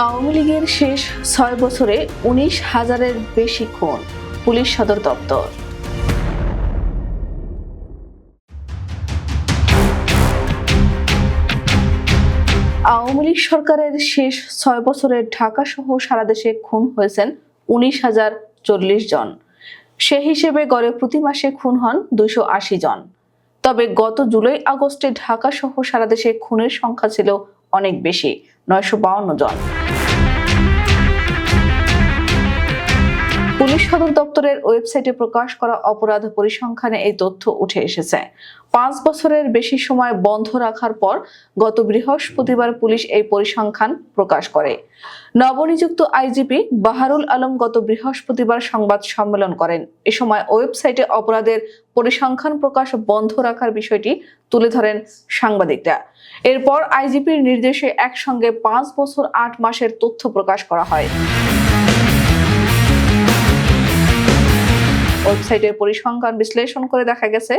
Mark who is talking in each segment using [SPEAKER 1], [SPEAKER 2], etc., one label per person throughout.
[SPEAKER 1] আওয়ামী লীগের শেষ ৬ বছরে ১৯,০০০-এর বেশি খুন, পুলিশ সদর দপ্তর। আওয়ামী লীগ সরকারের শেষ ৬ বছরে ঢাকা সহ সারা দেশে খুন হয়েছেন ১৯,০৪০ জন। সে হিসেবে গড়ে প্রতি মাসে খুন হন ২৮০ জন। তবে গত জুলাই আগস্টে ঢাকা সহ সারা দেশে খুনের সংখ্যা ছিল অনেক বেশি, ৯৫২ জন। পুলিশ সদর দপ্তরের ওয়েবসাইটে প্রকাশ করা অপরাধ পরিসংখ্যানে এই তথ্য উঠে এসেছে। ৫ বছরের বেশি সময় বন্ধ রাখার পর গত বৃহস্পতিবার পুলিশ এই পরিসংখ্যান প্রকাশ করে। নবনিযুক্ত আইজিপি বাহারুল আলম গত বৃহস্পতিবার সংবাদ সম্মেলন করেন। এ সময় ওয়েবসাইটে অপরাধের পরিসংখ্যান প্রকাশ বন্ধ রাখার বিষয়টি তুলে ধরেন সাংবাদিকরা। এরপর আইজিপির নির্দেশে একসঙ্গে ৫ বছর ৮ মাসের তথ্য প্রকাশ করা হয়। ওয়েবসাইটের পরিসংখ্যান বিশ্লেষণ করে দেখা গেছে,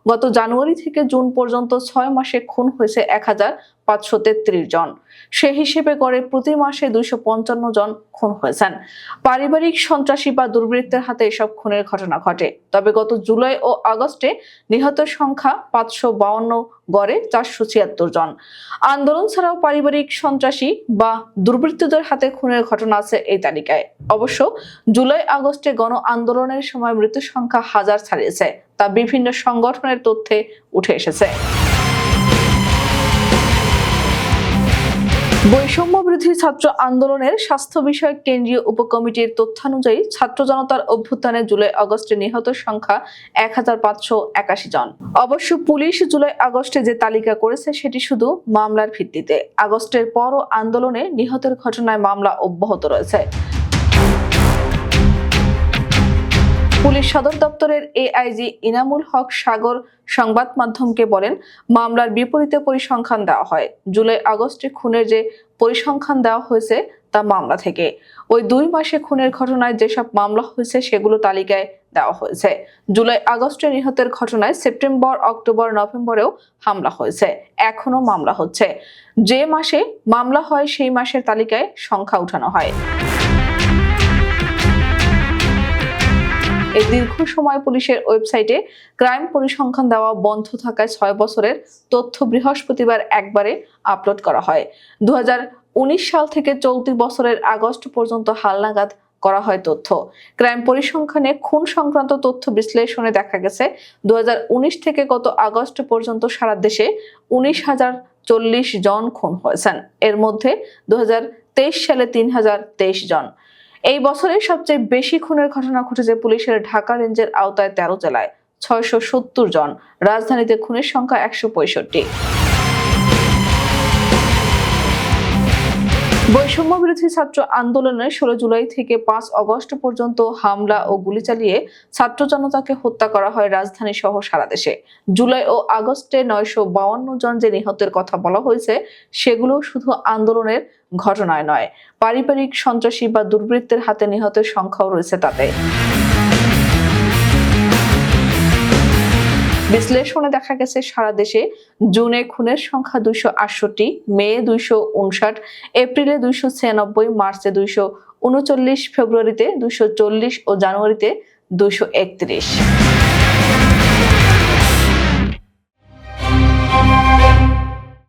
[SPEAKER 1] গত জানুয়ারি থেকে জুন পর্যন্ত ৬ মাসে খুন হয়েছে ১,৫৩৩ জন। সে হিসেবে গড়ে প্রতি মাসে ২৫৫ জন খুন হয়েছেন। পারিবারিক সন্ত্রাসী বা দুর্বৃত্তের হাতে এসব খুনের ঘটনা ঘটে। তবে গত জুলাই ও আগস্টে নিহতের সংখ্যা ৫৫২, গড়ে ৪৭৬ জন। আন্দোলন ছাড়াও পারিবারিক সন্ত্রাসী বা দুর্বৃত্তদের হাতে খুনের ঘটনা আছে এই তালিকায়। অবশ্য জুলাই আগস্টে গণ আন্দোলনের সময় মৃত্যুর সংখ্যা হাজার ছাড়িয়েছে, তা বিভিন্ন সংগঠনের তথ্যে উঠে এসেছে। বৈষম্য বিরোধী ছাত্র আন্দোলনের স্বাস্থ্য বিষয়ক কেন্দ্রীয় উপকমিটির তথ্যানুযায়ী ছাত্র জনতার অভ্যুত্থানে জুলাই আগস্টে নিহতের সংখ্যা ১,৫৮১ জন। অবশ্য পুলিশ জুলাই আগস্টে যে তালিকা করেছে সেটি শুধু মামলার ভিত্তিতে। আগস্টের পরও আন্দোলনে নিহতের ঘটনায় মামলা অব্যাহত রয়েছে। পুলিশ সদর দপ্তরের এআইজি ইনামুল হক সাগর সংবাদ মাধ্যমকে বলেন, মামলার বিপরীতে পরিসংখ্যান দেওয়া হয়। জুলাই আগস্টে খুনের যে পরিসংখ্যান দেওয়া হয়েছে তা মামলা থেকে। ওই ২ মাসে খুনের ঘটনায় যেসব মামলা হয়েছে সেগুলো তালিকায় দেওয়া হয়েছে। জুলাই আগস্টে নিহতের ঘটনায় সেপ্টেম্বর, অক্টোবর, নভেম্বরেও হামলা হয়েছে, এখনো মামলা হচ্ছে। যে মাসে মামলা হয় সেই মাসের তালিকায় সংখ্যা উঠানো হয়। এই দীর্ঘ সময় পুলিশের ওয়েবসাইটে ক্রাইম পরিসংখ্যান দেওয়া বন্ধ থাকায় ৬ বছরের তথ্য বৃহস্পতিবার একবারে আপলোড করা হয়। ২০১৯ সাল থেকে চলতি বছরের আগস্ট পর্যন্ত হালনাগাদ করা হয় তথ্য। ক্রাইম পরিসংখ্যানে খুন সংক্রান্ত তথ্য বিশ্লেষণে দেখা গেছে, ২০১৯ থেকে গত আগস্ট পর্যন্ত সারা দেশে ১৯,০৪০ জন খুন হয়েছেন। এর মধ্যে ২০২৩ সালে ৩,০২৩ জন। এই বছরে সবচেয়ে বেশি খুনের ঘটনা ঘটেছে পুলিশের ঢাকা রেঞ্জের আওতায় ১৩ জেলায়, ৬৭০ জন। রাজধানীতে খুনের সংখ্যা ১৬৫। বৈষম্য বিরোধী ছাত্র আন্দোলনে ১৬ জুলাই থেকে ৫ আগস্ট পর্যন্ত হামলা ও গুলি চালিয়ে ছাত্র জনতাকে হত্যা করা হয় রাজধানী সহ সারা দেশে। জুলাই ও আগস্টে ৯৫২ জন যে নিহতের কথা বলা হয়েছে সেগুলো শুধু আন্দোলনের ঘটনায় নয়, পারিবারিক সন্ত্রাসী বা দুর্বৃত্তের হাতে নিহতের সংখ্যাও রয়েছে তাতে। বিশ্লেষণে দেখা গেছে, সারা দেশে জুনে খুনের সংখ্যা ২৬৮, মে ২৫৯, এপ্রিলে ২৯৬, মার্চে ২৩৯, ফেব্রুয়ারিতে ২৪০ ও জানুয়ারিতে ২৩১।